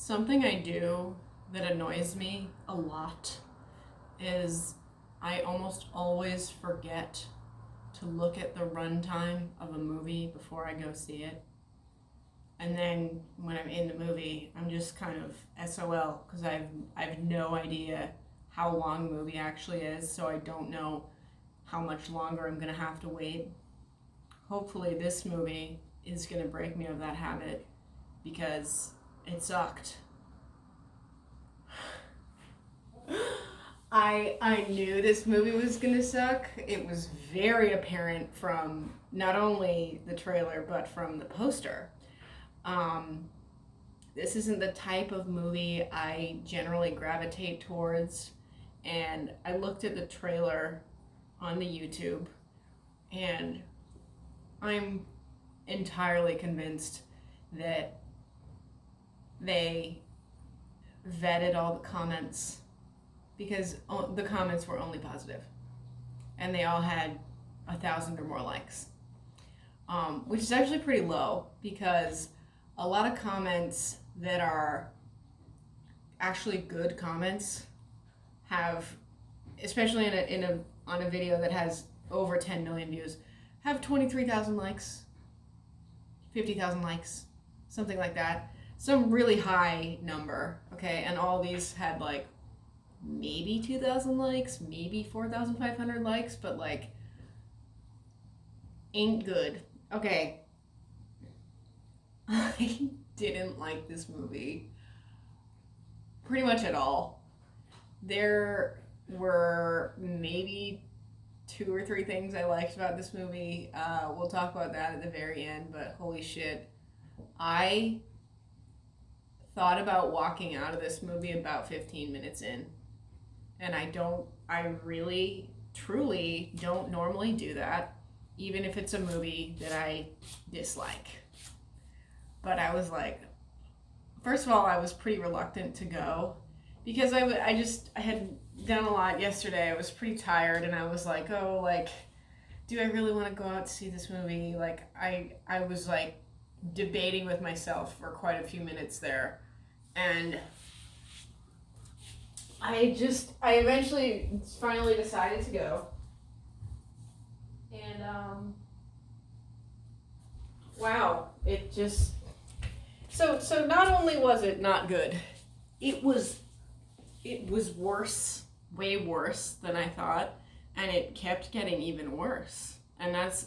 Something I do that annoys me a lot is I almost always forget to look at the runtime of a movie before I go see it. And then when I'm in the movie, I'm just kind of SOL because I have no idea how long the movie actually is, so I don't know how much longer I'm gonna have to wait. Hopefully, this movie is gonna break me of that habit because it sucked. I knew this movie was gonna suck. It was very apparent from not only the trailer but from the poster. This isn't the type of movie I generally gravitate towards, and I looked at the trailer on the YouTube, and I'm entirely convinced that they vetted all the comments because the comments were only positive, and they all had 1,000 or more likes, which is actually pretty low because a lot of comments that are actually good comments have, especially on a video that has over 10 million views, have 23,000 likes, 50,000 likes, something like that. Some really high number, okay? And all these had like maybe 2,000 likes, maybe 4,500 likes, but like ain't good. Okay. I didn't like this movie pretty much at all. There were maybe 2 or 3 things I liked about this movie. We'll talk about that at the very end, but holy shit. I thought about walking out of this movie about 15 minutes in. And I really, truly don't normally do that, even if it's a movie that I dislike. But I was like, first of all, I was pretty reluctant to go because I had done a lot yesterday. I was pretty tired, and I was like, oh, like, do I really want to go out to see this movie? Like, I was like debating with myself for quite a few minutes there, and I eventually finally decided to go, and wow, it just. So not only was it not good, it was worse, way worse than I thought, and it kept getting even worse. And that's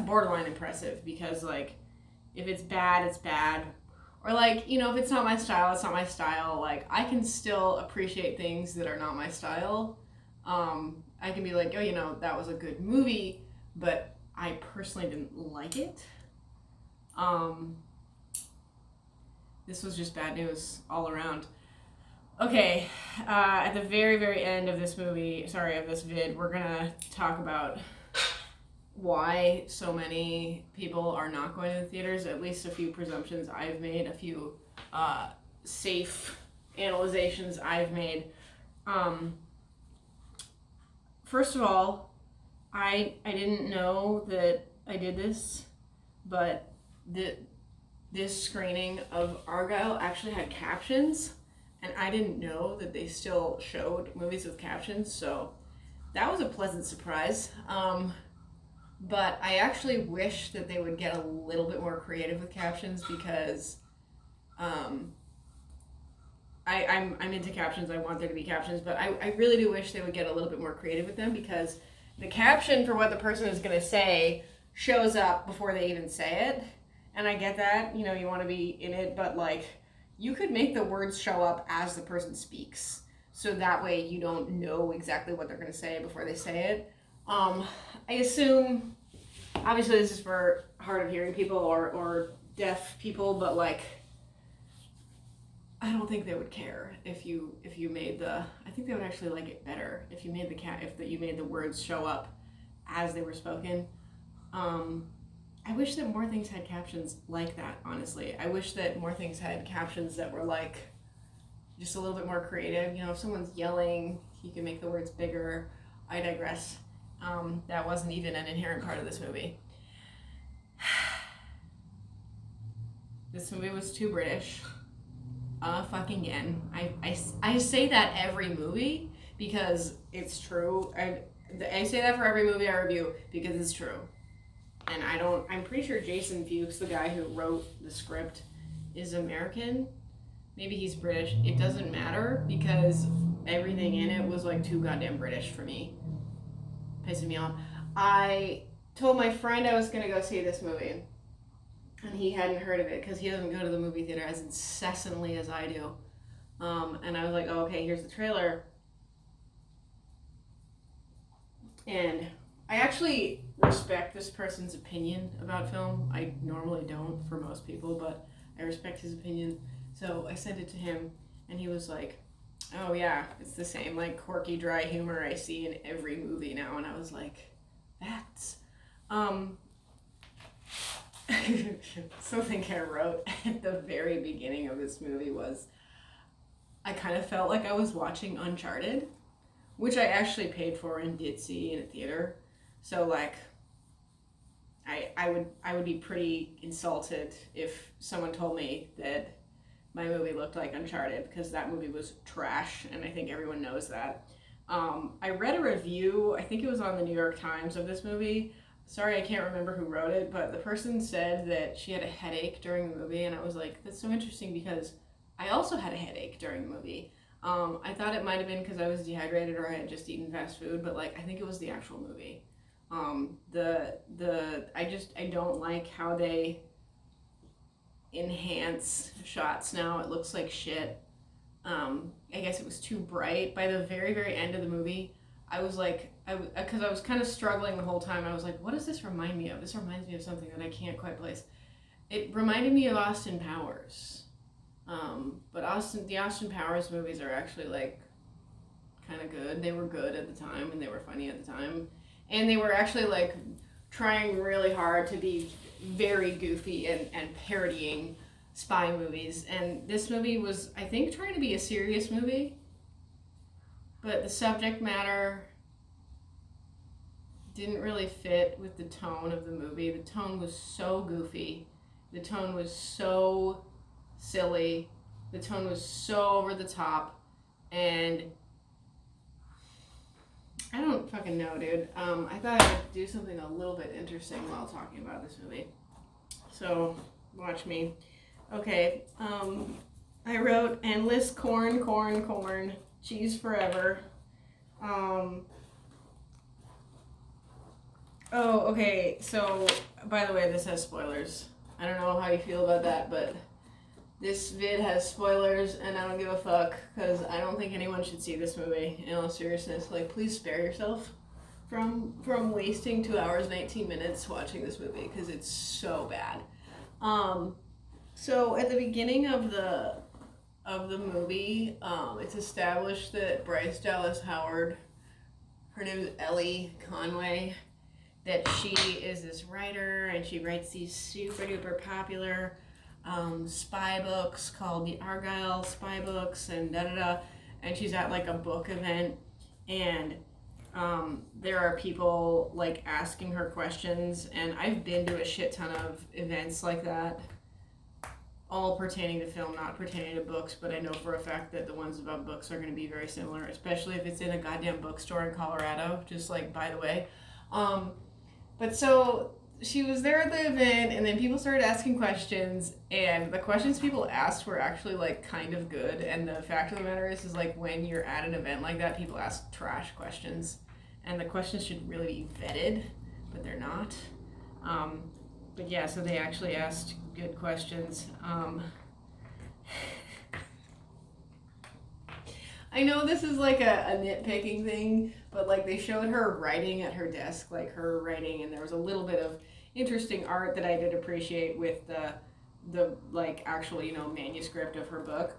borderline impressive because like if it's bad, it's bad. Or like, you know, if it's not my style, it's not my style. Like I can still appreciate things that are not my style. I can be like, oh, you know, that was a good movie, but I personally didn't like it. This was just bad news all around. Okay, at the very, very end of this vid, we're gonna talk about why so many people are not going to the theaters, at least a few presumptions I've made, a few safe analyzations I've made. First of all, I didn't know that I did this, but this screening of Argylle actually had captions, and I didn't know that they still showed movies with captions, so that was a pleasant surprise. But I actually wish that they would get a little bit more creative with captions because I'm into captions. I want there to be captions, but I really do wish they would get a little bit more creative with them because the caption for what the person is going to say shows up before they even say it. And I get that, you know, you want to be in it, but like you could make the words show up as the person speaks. So that way you don't know exactly what they're going to say before they say it. I assume, obviously this is for hard of hearing people or deaf people, but like, I don't think they would care if you made I think they would actually like it better if you made you made the words show up as they were spoken. I wish that more things had captions like that, honestly. I wish that more things had captions that were like just a little bit more creative. You know, if someone's yelling, you can make the words bigger. I digress. That wasn't even an inherent part of this movie. This movie was too British. fucking N. I say that every movie because it's true. I say that for every movie I review because it's true. And I'm pretty sure Jason Fuchs, the guy who wrote the script, is American. Maybe he's British. It doesn't matter because everything in it was like too goddamn British for me. Pissing me off. I told my friend I was going to go see this movie. And he hadn't heard of it because he doesn't go to the movie theater as incessantly as I do. And I was like, oh, okay, here's the trailer. And I actually respect this person's opinion about film. I normally don't for most people, but I respect his opinion. So I sent it to him, and he was like, oh yeah, it's the same like quirky, dry humor I see in every movie now. And I was like, that's... Something I wrote at the very beginning of this movie was, I kind of felt like I was watching Uncharted, which I actually paid for and did see in a theater. So like, I would be pretty insulted if someone told me that my movie looked like Uncharted, because that movie was trash, and I think everyone knows that. I read a review, I think it was on the New York Times, of this movie. Sorry, I can't remember who wrote it, but the person said that she had a headache during the movie, and I was like, that's so interesting because I also had a headache during the movie. I thought it might have been because I was dehydrated or I had just eaten fast food, but like I think it was the actual movie. I don't like how they enhance shots now. It looks like shit. I guess it was too bright. By the very, very end of the movie, I was like, because I was kind of struggling the whole time. I was like, what does this remind me of? This reminds me of something that I can't quite place. It reminded me of Austin Powers. But the Austin Powers movies are actually like kind of good. They were good at the time and they were funny at the time. And they were actually like trying really hard to be very goofy and parodying spy movies. And this movie was, I think, trying to be a serious movie. But the subject matter didn't really fit with the tone of the movie. The tone was so goofy. The tone was so silly. The tone was so over the top. And I don't fucking know, dude. I thought I would do something a little bit interesting while talking about this movie. So, watch me. Okay, I wrote endless corn, cheese forever. Oh, okay, so, by the way, this has spoilers. I don't know how you feel about that, but this vid has spoilers, and I don't give a fuck, because I don't think anyone should see this movie, in all seriousness. Like, please spare yourself from wasting 2 hours and 18 minutes watching this movie, because it's so bad. So, at the beginning of the movie, it's established that Bryce Dallas Howard, her name is Ellie Conway, that she is this writer, and she writes these super duper popular spy books called the Argylle spy books, and da-da-da, and she's at like a book event, and there are people like asking her questions, and I've been to a shit ton of events like that, all pertaining to film, not pertaining to books, but I know for a fact that the ones about books are going to be very similar, especially if it's in a goddamn bookstore in Colorado, just like, by the way. But so she was there at the event, and then people started asking questions, and the questions people asked were actually like kind of good, and the fact of the matter is like when you're at an event like that, people ask trash questions, and the questions should really be vetted, but they're not. But yeah, so they actually asked good questions. I know this is like a nitpicking thing, but like they showed her writing at her desk, like her writing, and there was a little bit of interesting art that I did appreciate with the like actual, manuscript of her book.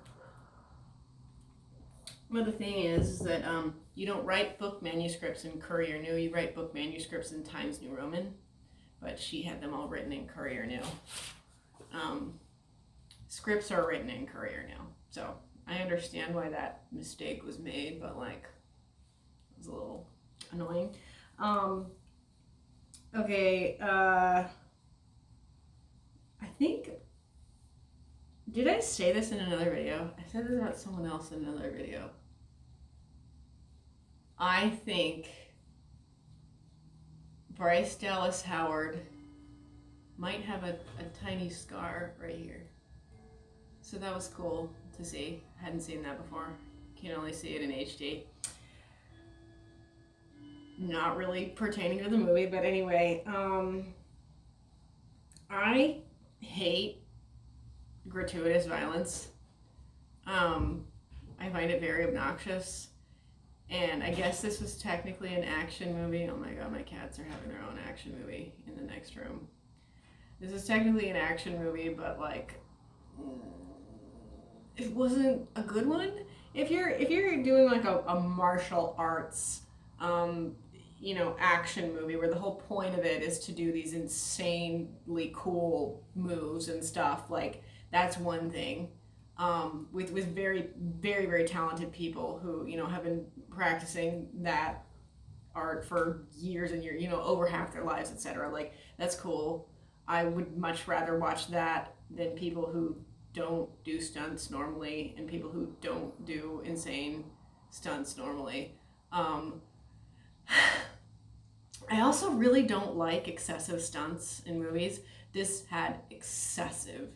But the thing is that you don't write book manuscripts in Courier New, you write book manuscripts in Times New Roman, but she had them all written in Courier New. Scripts are written in Courier New, so I understand why that mistake was made, but like, it was a little annoying. Okay, I think did I say this in another video? I said this about someone else in another video. I think Bryce Dallas Howard might have a tiny scar right here. So that was cool to see. Hadn't seen that before. Can only see it in HD. Not really pertaining to the movie, but anyway, I hate gratuitous violence. I find it very obnoxious. And I guess this was technically an action movie. Oh my god, my cats are having their own action movie in the next room. This is technically an action movie, but like, it wasn't a good one. If you're doing like a martial arts, action movie where the whole point of it is to do these insanely cool moves and stuff, like that's one thing. With very, very, very talented people who, have been practicing that art for years and years, over half their lives, etc. Like, that's cool. I would much rather watch that than people who don't do stunts normally and people who don't do insane stunts normally. I also really don't like excessive stunts in movies. This had excessive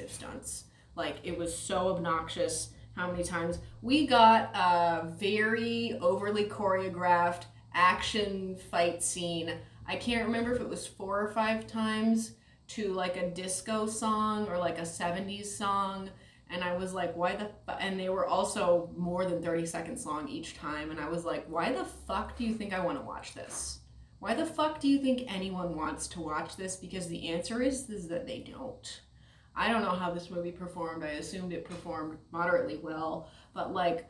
stunts. Like, it was so obnoxious how many times we got a very overly choreographed action fight scene. I can't remember if it was 4 or 5 times to like a disco song or like a 70s song. And I was like, why the and they were also more than 30 seconds long each time. And I was like, why the fuck do you think I want to watch this? Why the fuck do you think anyone wants to watch this? Because the answer is that they don't. I don't know how this movie performed. I assumed it performed moderately well, but like,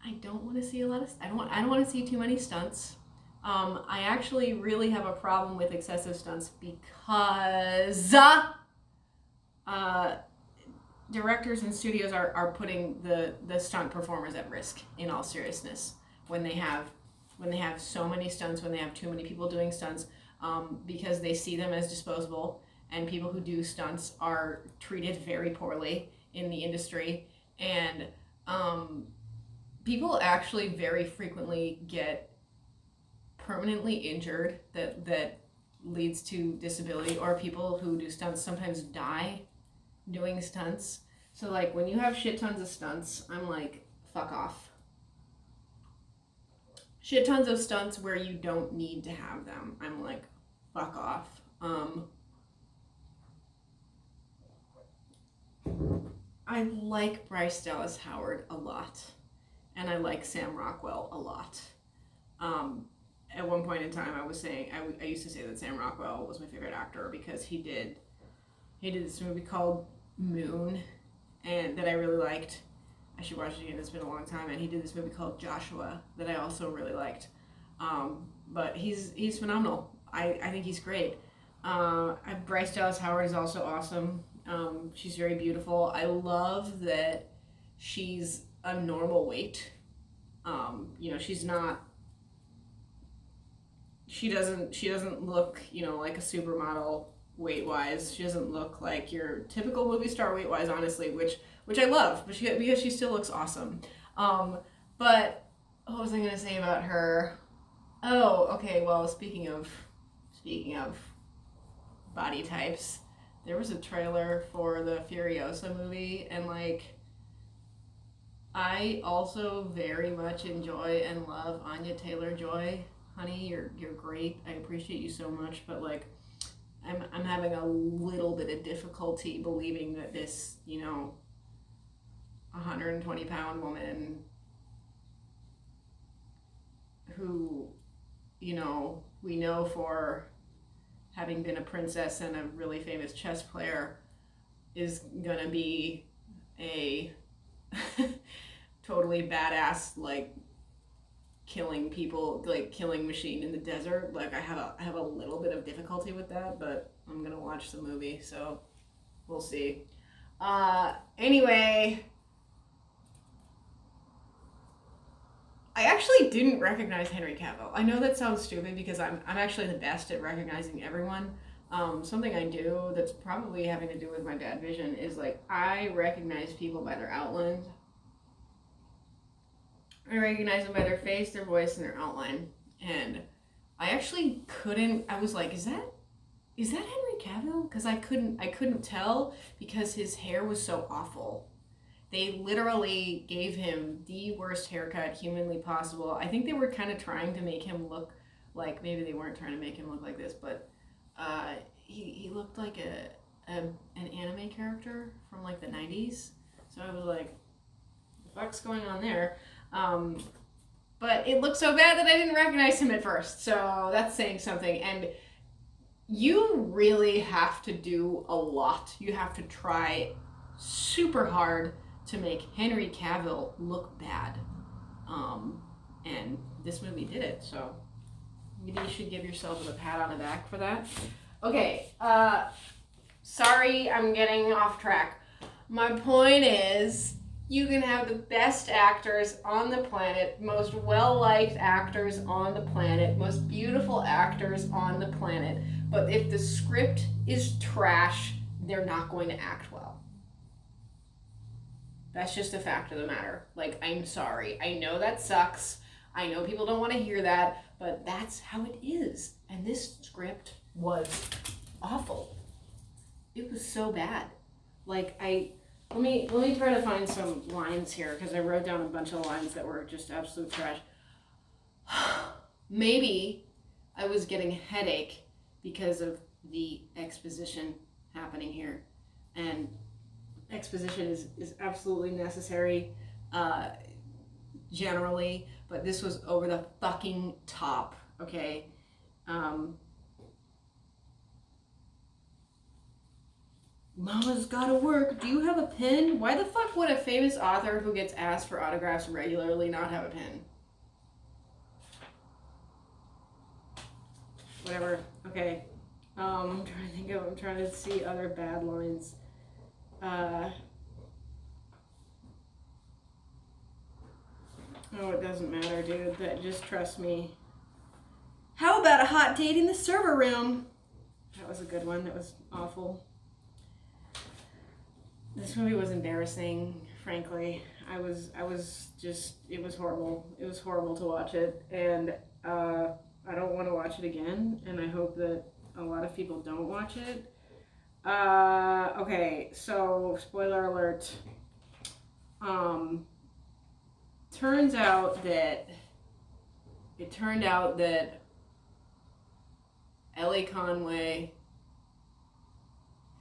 I don't want to see I don't want to see too many stunts. I actually really have a problem with excessive stunts because directors and studios are putting the stunt performers at risk, in all seriousness, when they have so many stunts, when they have too many people doing stunts, because they see them as disposable, and people who do stunts are treated very poorly in the industry, and people actually very frequently get permanently injured that leads to disability, or people who do stunts sometimes die doing stunts. So like, when you have shit tons of stunts, I'm like, fuck off. Shit tons of stunts where you don't need to have them, I'm like, fuck off. I like Bryce Dallas Howard a lot, and I like Sam Rockwell a lot. At one point in time, I was saying, I used to say that Sam Rockwell was my favorite actor because he did this movie called Moon, and that I really liked. I should watch it again, it's been a long time. And he did this movie called Joshua that I also really liked. But he's phenomenal. I think he's great. Bryce Dallas Howard is also awesome. She's very beautiful. I love that she's a normal weight. She's not. She doesn't look, like a supermodel weight-wise. She doesn't look like your typical movie star weight-wise, honestly, which I love, but because she still looks awesome. But what was I gonna say about her? Oh, okay. Well, speaking of body types, there was a trailer for the Furiosa movie, and like, I also very much enjoy and love Anya Taylor-Joy. Honey, you're great. I appreciate you so much, but like, I'm having a little bit of difficulty believing that this, 120-pound woman who, we know for having been a princess and a really famous chess player is gonna be a totally badass, like, killing people, like killing machine in the desert. Like, I have a little bit of difficulty with that, but I'm gonna watch the movie, so we'll see. Anyway, I actually didn't recognize Henry Cavill. I know that sounds stupid because I'm actually the best at recognizing everyone, Something I do that's probably having to do with my bad vision is like I recognize people by their outlines. I recognize them by their face, their voice, and their outline. And I actually couldn't. I was like, is that Henry Cavill? Because I couldn't tell because his hair was so awful. They literally gave him the worst haircut humanly possible. I think they were kind of trying to make him look like, maybe they weren't trying to make him look like this, but he looked like an anime character from like the 90s. So I was like, the fuck's going on there? But it looked so bad that I didn't recognize him at first. So that's saying something. And you really have to do a lot. You have to try super hard to make Henry Cavill look bad. And this movie did it, so maybe you should give yourself a pat on the back for that. Okay, sorry I'm getting off track. My point is, you can have the best actors on the planet, most well-liked actors on the planet, most beautiful actors on the planet, but if the script is trash, they're not going to act well. That's just a fact of the matter. Like, I'm sorry. I know that sucks. I know people don't want to hear that, but that's how it is. And this script was awful. It was so bad. Like, let me try to find some lines here, because I wrote down a bunch of lines that were just absolute trash. Maybe I was getting a headache because of the exposition happening here. And exposition is absolutely necessary generally, but this was over the fucking top, okay? Mama's gotta work. Do you have a pen? Why the fuck would a famous author who gets asked for autographs regularly not have a pen? Whatever. Okay. I'm trying to see other bad lines. Oh, it doesn't matter, dude. Just trust me. How about a hot date in the server room? That was a good one. That was awful. This movie was embarrassing, frankly. I was just, it was horrible. It was horrible to watch it, and I don't want to watch it again, and I hope that a lot of people don't watch it. Okay, so spoiler alert. Turned out that Ellie Conway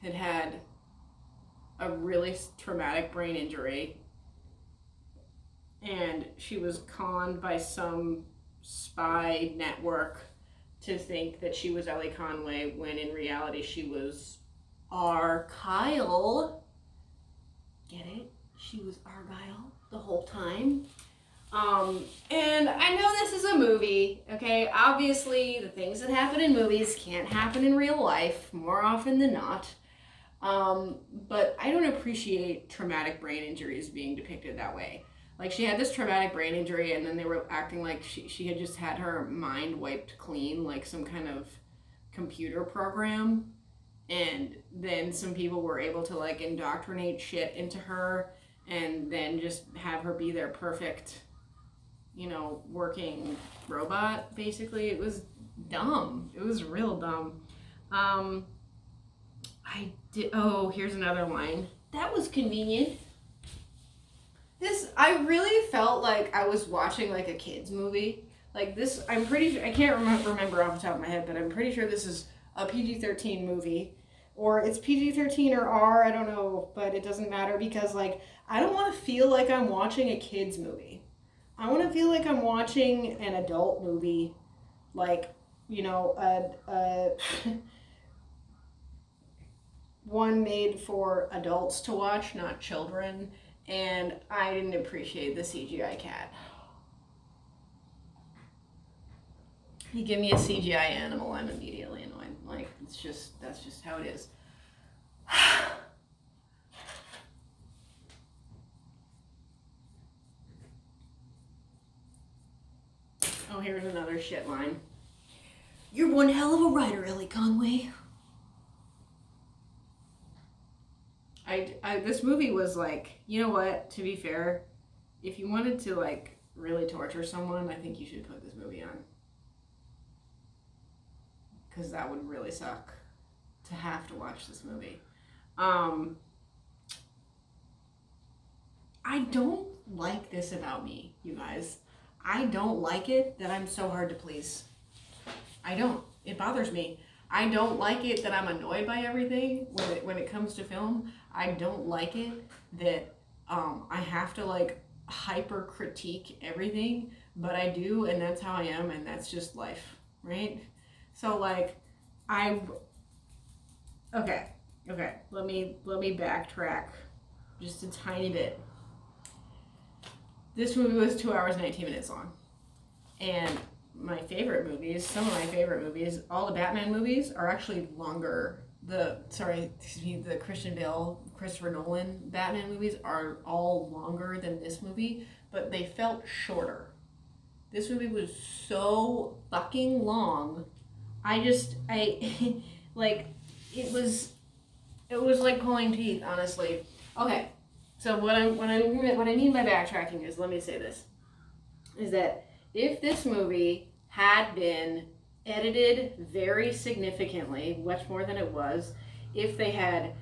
had a really traumatic brain injury, and she was conned by some spy network to think that she was Ellie Conway, when in reality she was Argylle. Get it? She was Argylle the whole time. And I know this is a movie, okay? Obviously, the things that happen in movies can't happen in real life, more often than not. But I don't appreciate traumatic brain injuries being depicted that way. Like, she had this traumatic brain injury, and then they were acting like she had just had her mind wiped clean, like some kind of computer program. And then some people were able to, like, indoctrinate shit into her, and then just have her be their perfect, working robot, basically. It was dumb. It was real dumb. Here's another line. That was convenient. I really felt like I was watching, like, a kid's movie. Like, this, I'm pretty sure, I can't remember off the top of my head, but I'm pretty sure this is a PG-13 movie. Or it's PG-13 or R, I don't know, but it doesn't matter, because, like, I don't want to feel like I'm watching a kid's movie. I want to feel like I'm watching an adult movie, like, one made for adults to watch, not children, and I didn't appreciate the CGI cat. You give me a CGI animal, I'm immediately annoyed. Like, that's just how it is. Oh, here's another shit line. You're one hell of a writer, Ellie Conway. This movie was like, you know what, to be fair, if you wanted to like really torture someone, I think you should put this movie on. Because that would really suck to have to watch this movie. I don't like this about me, you guys. I don't like it that I'm so hard to please. I don't. It bothers me. I don't like it that I'm annoyed by everything when it comes to film. I don't like it that I have to like hyper critique everything, but I do, and that's how I am, and that's just life, right? So like okay. Let me backtrack just a tiny bit. This movie was 2 hours 19 minutes long, and my favorite movies, some of my favorite movies, all the Batman movies are actually longer. The Christian Bale, Christopher Nolan Batman movies are all longer than this movie, but they felt shorter. This movie was so fucking long. I like, it was like pulling teeth, honestly. Okay, so what I mean by backtracking is, let me say this, is that if this movie had been edited very significantly, much more than it was, if they had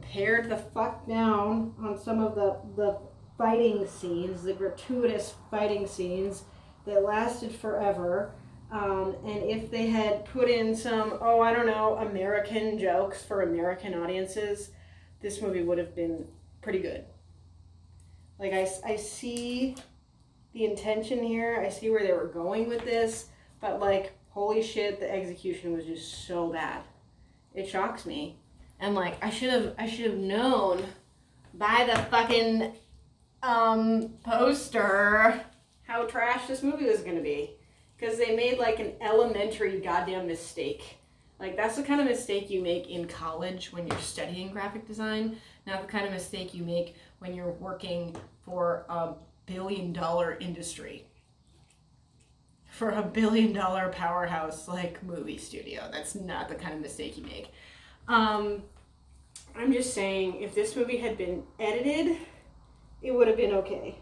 pared the fuck down on some of the fighting scenes, the gratuitous fighting scenes that lasted forever, and if they had put in some, American jokes for American audiences, this movie would have been pretty good. Like, I see the intention here. I see where they were going with this, but like, holy shit, the execution was just so bad. It shocks me. And like, I should have known by the fucking poster how trash this movie was gonna be. Because they made like an elementary goddamn mistake. Like, that's the kind of mistake you make in college when you're studying graphic design, not the kind of mistake you make when you're working for a billion-dollar industry, for a billion-dollar powerhouse like movie studio. That's not the kind of mistake you make. I'm just saying, if this movie had been edited, it would have been okay.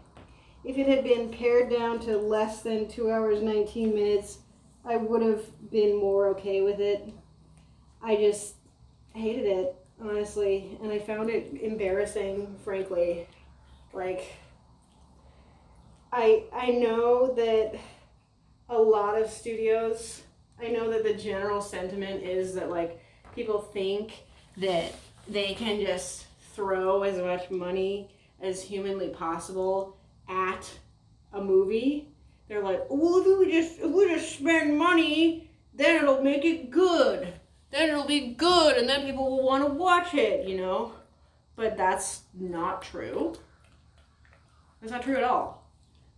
If it had been pared down to less than 2 hours 19 minutes, I would have been more okay with it. I just hated it, honestly, and I found it embarrassing, frankly. Like, I know that a lot of studios, I know that the general sentiment is that like, people think that they can just throw as much money as humanly possible at a movie. They're like, well, if we just spend money, then it'll make it good. Then it'll be good, and then people will want to watch it, you know? But that's not true. That's not true at all.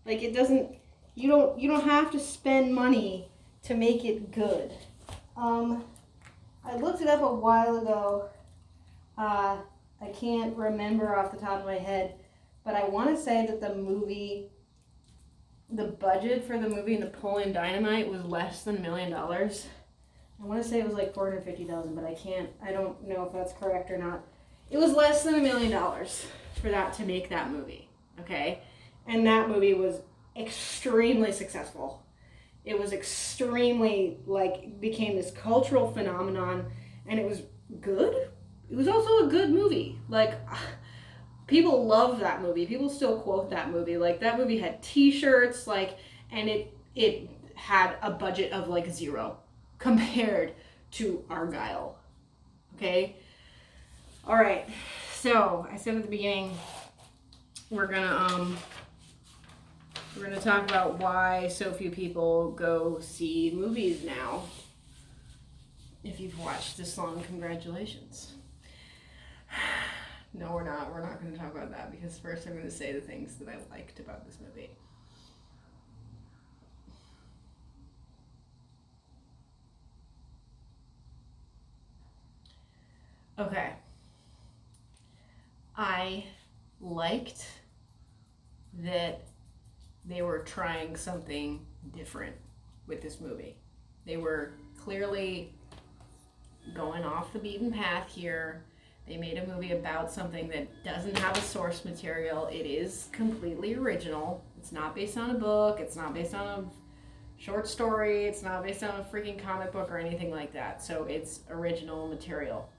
Like, it doesn't, you don't have to spend money to make it good. I looked it up a while ago. I can't remember off the top of my head, but I want to say that the budget for the movie Napoleon Dynamite was less than $1 million. I want to say it was like $450,000, but I don't know if that's correct or not. It was less than $1 million for that to make that movie, okay? And that movie was extremely successful. It was extremely, like, became this cultural phenomenon, and it was good. It was also a good movie. Like, people love that movie. People still quote that movie. Like, that movie had t-shirts, like, and it had a budget of like 0 compared to Argylle. Okay? All right. So, I said at the beginning, we're gonna talk about why so few people go see movies now. If you've watched this long, congratulations. No, we're not. We're not going to talk about that, because first I'm going to say the things that I liked about this movie. Okay. I liked that they were trying something different with this movie. They were clearly going off the beaten path here. They made a movie about something that doesn't have a source material. It is completely original. It's not based on a book. It's not based on a short story. It's not based on a freaking comic book or anything like that. So it's original material.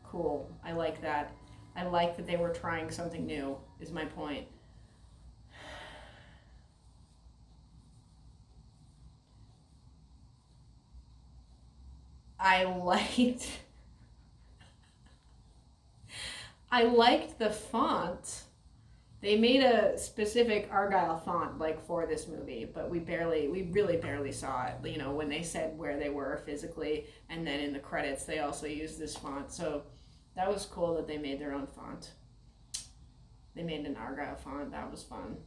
Cool. I like that. I like that they were trying something new, is my point. I liked the font. They made a specific Argylle font like for this movie, but we really barely saw it, you know, when they said where they were physically, and then in the credits they also used this font. So that was cool that they made their own font. They made an Argylle font. That was fun.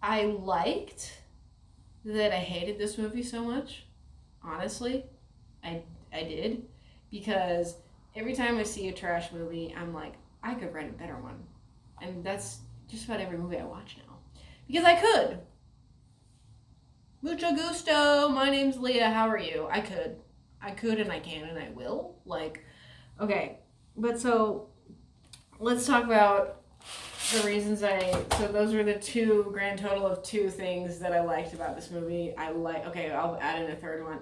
I liked that I hated this movie so much. Honestly, I did, because every time I see a trash movie, I'm like, I could write a better one, and that's just about every movie I watch now, because I could. Mucho gusto. My name's Leah. How are you? I could, and I can, and I will. Like, okay, but so let's talk about the reasons so those were the grand total of two things that I liked about this movie. Okay, I'll add in a third one.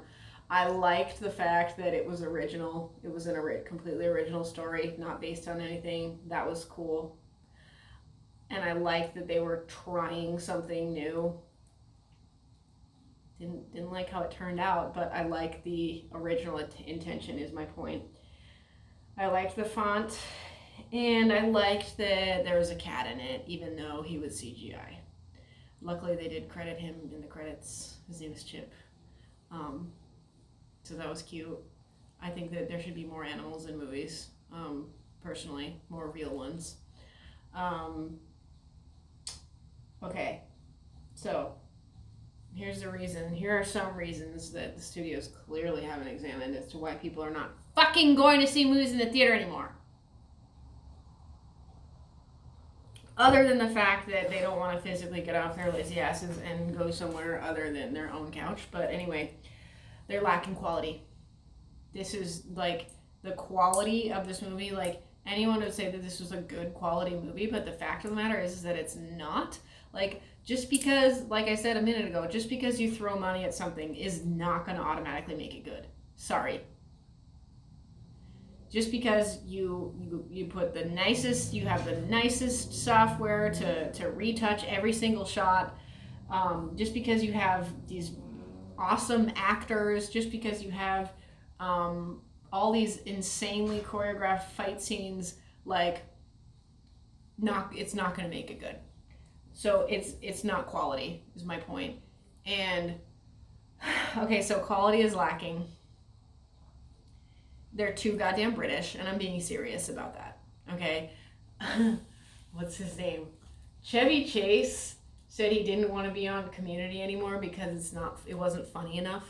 I liked the fact that it was original. It was a completely original story, not based on anything. That was cool. And I liked that they were trying something new. Didn't like how it turned out, but I like the original intention, is my point. I liked the font. And I liked that there was a cat in it, even though he was CGI. Luckily, they did credit him in the credits. His name is Chip. So that was cute. I think that there should be more animals in movies, personally, more real ones. Okay, so here's the reason. Here are some reasons that the studios clearly haven't examined as to why people are not fucking going to see movies in the theater anymore. Other than the fact that they don't want to physically get off their lazy asses and go somewhere other than their own couch. But anyway, they're lacking quality. This is like the quality of this movie. Like, anyone would say that this was a good quality movie, but the fact of the matter is that it's not. Like, just because, like I said a minute ago, just because you throw money at something is not going to automatically make it good. Sorry. Just because you put you have the nicest software to retouch every single shot, just because you have these awesome actors, just because you have all these insanely choreographed fight scenes, like, it's not going to make it good. So it's not quality, is my point. And okay, so quality is lacking. They're too goddamn British, and I'm being serious about that, okay? What's his name? Chevy Chase said he didn't want to be on Community anymore because it wasn't funny enough.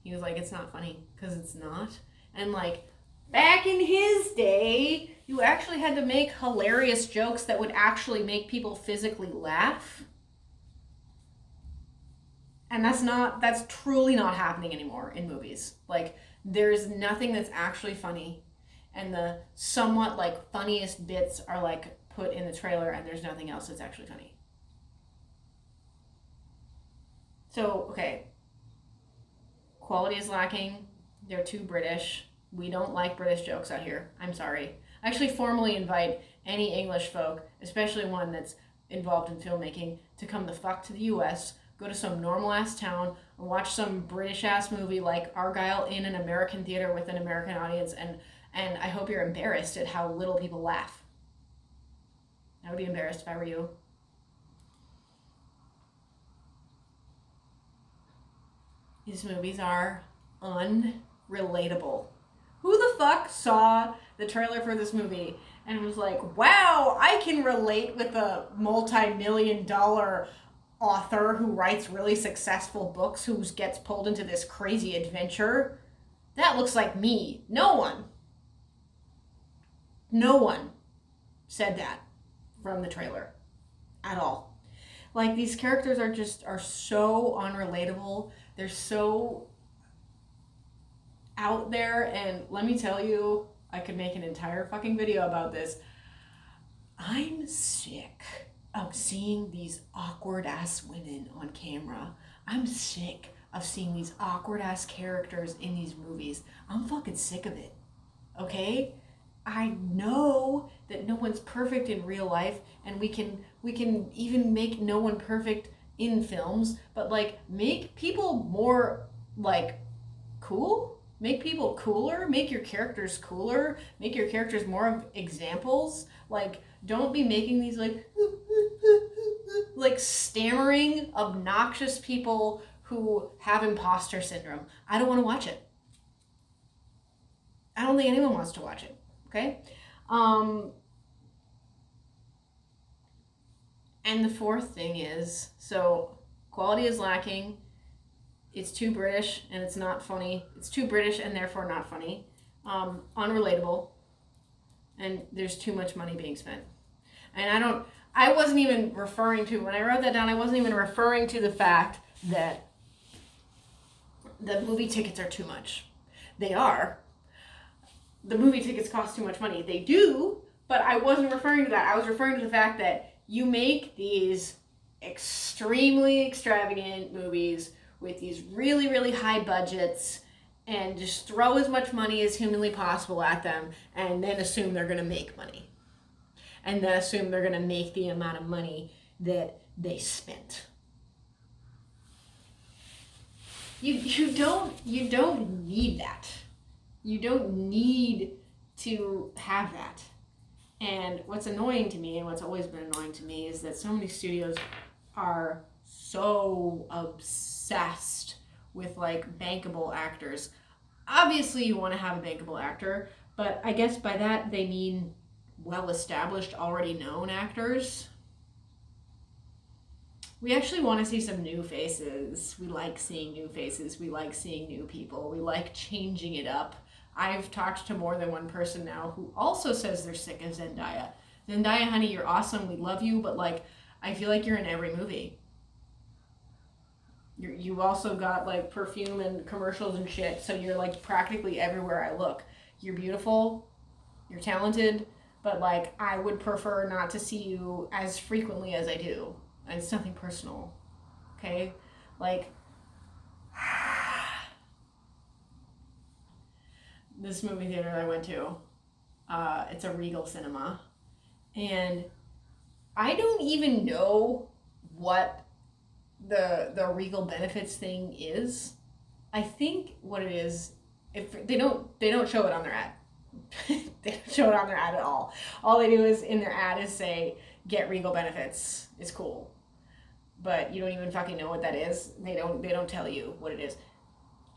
He was like, it's not funny, because it's not. And like, back in his day, you actually had to make hilarious jokes that would actually make people physically laugh. And that's truly not happening anymore in movies. Like, there's nothing that's actually funny, and the somewhat like funniest bits are like put in the trailer, and there's nothing else that's actually funny. So, okay, quality is lacking. They're too British. We don't like British jokes out here. I'm sorry. I actually formally invite any English folk, especially one that's involved in filmmaking, to come the fuck to the US, go to some normal-ass town, and watch some British-ass movie like Argylle in an American theater with an American audience, and I hope you're embarrassed at how little people laugh. I would be embarrassed if I were you. These movies are unrelatable. Who the fuck saw the trailer for this movie and was like, wow, I can relate with a multi-million-dollar author who writes really successful books who gets pulled into this crazy adventure? That looks like me. No one said that from the trailer at all. Like, these characters are so unrelatable. They're so out there, and let me tell you, I could make an entire fucking video about this. I'm sick of seeing these awkward ass women on camera. I'm sick of seeing these awkward ass characters in these movies. I'm fucking sick of it. Okay? I know that no one's perfect in real life, and we can even make no one perfect in films, but like, make people more like cool, make people cooler, make your characters cooler, make your characters more of examples. Like, don't be making these like stammering, obnoxious people who have imposter syndrome. I don't want to watch it. I don't think anyone wants to watch it. Okay? And the fourth thing is, so quality is lacking. It's too British and it's not funny. It's too British and therefore not funny. Unrelatable. And there's too much money being spent. And I wasn't even referring to, when I wrote that down, I wasn't even referring to the fact that the movie tickets are too much. They are. The movie tickets cost too much money. They do, but I wasn't referring to that. I was referring to the fact that you make these extremely extravagant movies with these really, really high budgets and just throw as much money as humanly possible at them and then assume they're going to make money. And then assume they're going to make the amount of money that they spent. You don't need that. You don't need to have that. And what's annoying to me, and what's always been annoying to me, is that so many studios are so obsessed with like bankable actors. Obviously you want to have a bankable actor, but I guess by that they mean well-established, already known actors. We actually want to see some new faces. We like seeing new faces. We like seeing new people. We like changing it up. I've talked to more than one person now who also says they're sick of Zendaya. Zendaya, honey, you're awesome. We love you, but like, I feel like you're in every movie. You also got like perfume and commercials and shit, so you're like practically everywhere I look. You're beautiful. You're talented. But like, I would prefer not to see you as frequently as I do. And it's nothing personal. Okay? Like, this movie theater I went to, it's a Regal Cinema. And I don't even know what the Regal benefits thing is. I think what it is, if they don't show it on their ad. They don't show it on their ad at all. All they do is in their ad is say, get Regal benefits. It's cool. But you don't even fucking know what that is. They don't tell you what it is.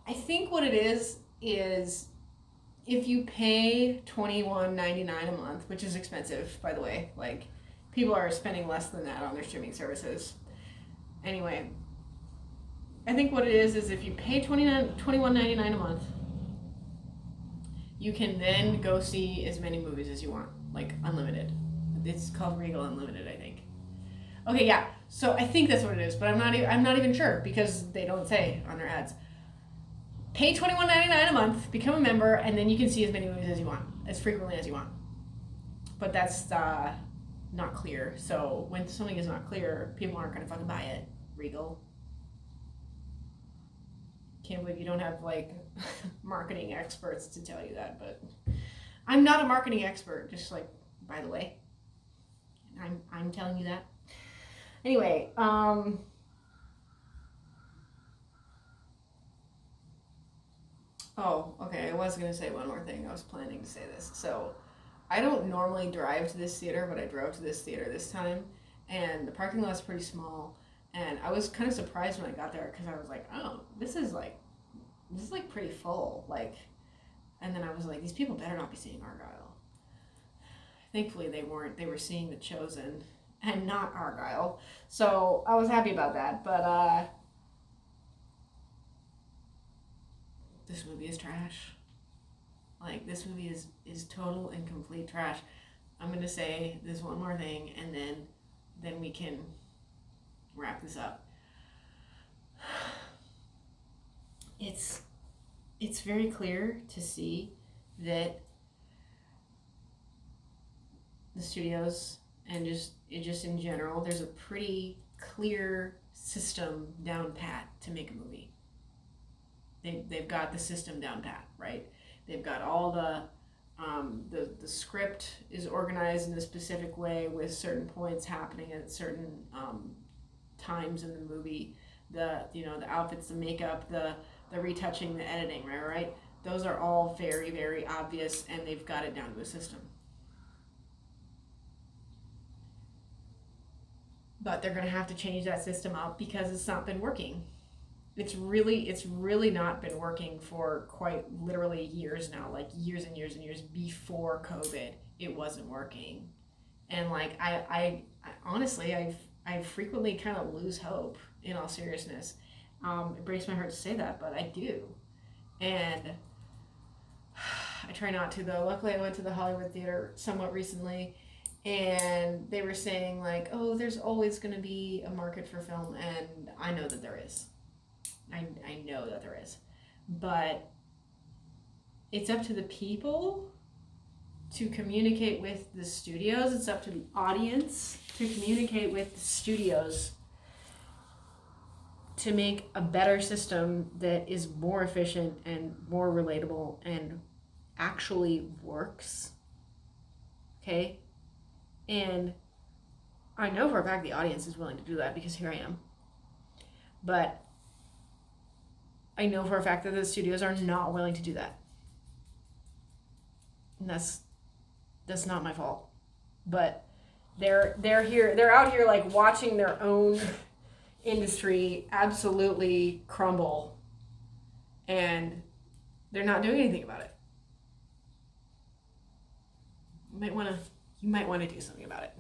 I think what it is if you pay $21.99 a month, which is expensive, by the way. Like, people are spending less than that on their streaming services. Anyway, I think what it is if you pay $21.99 a month, you can then go see as many movies as you want, like unlimited. It's called Regal Unlimited, I think. Okay, yeah. So I think that's what it is, but I'm not even sure because they don't say on their ads. Pay $21.99 a month, become a member, and then you can see as many movies as you want, as frequently as you want. But that's not clear. So when something is not clear, people aren't gonna fucking buy it. Regal. Can't believe you don't have like marketing experts to tell you that, but I'm not a marketing expert, just like, by the way. I'm telling you that. Anyway, oh, okay, I was gonna say one more thing. I was planning to say this. So I don't normally drive to this theater, but I drove to this theater this time, and the parking lot's pretty small. And I was kind of surprised when I got there because I was like, oh, this is like pretty full. Like, and then I was like, these people better not be seeing Argylle. Thankfully they weren't. They were seeing The Chosen and not Argylle. So I was happy about that. But this movie is trash. Like, this movie is total and complete trash. I'm gonna say this one more thing, and then we can wrap this up. It's very clear to see that the studios and just in general, there's a pretty clear system down pat to make a movie. They've got the system down pat, right? They've got all the script is organized in a specific way with certain points happening at certain times in the movie. The outfits, the makeup, the retouching, the editing, right? Those are all very, very obvious, and they've got it down to a system. But they're going to have to change that system up because it's not been working. It's really not been working for quite literally years now, like years and years and years before COVID. It wasn't working, and like I honestly I frequently kind of lose hope. In all seriousness, it breaks my heart to say that, but I do, and I try not to though. Luckily, I went to the Hollywood Theater somewhat recently, and they were saying like, oh, there's always going to be a market for film, and I know that there is. I know that there is, but it's up to the people to communicate with the studios. It's up to the audience to communicate with the studios to make a better system that is more efficient and more relatable and actually works. Okay? And I know for a fact the audience is willing to do that because here I am. But I know for a fact that the studios are not willing to do that. And that's not my fault. But they're out here like watching their own industry absolutely crumble, and they're not doing anything about it. You might want to do something about it.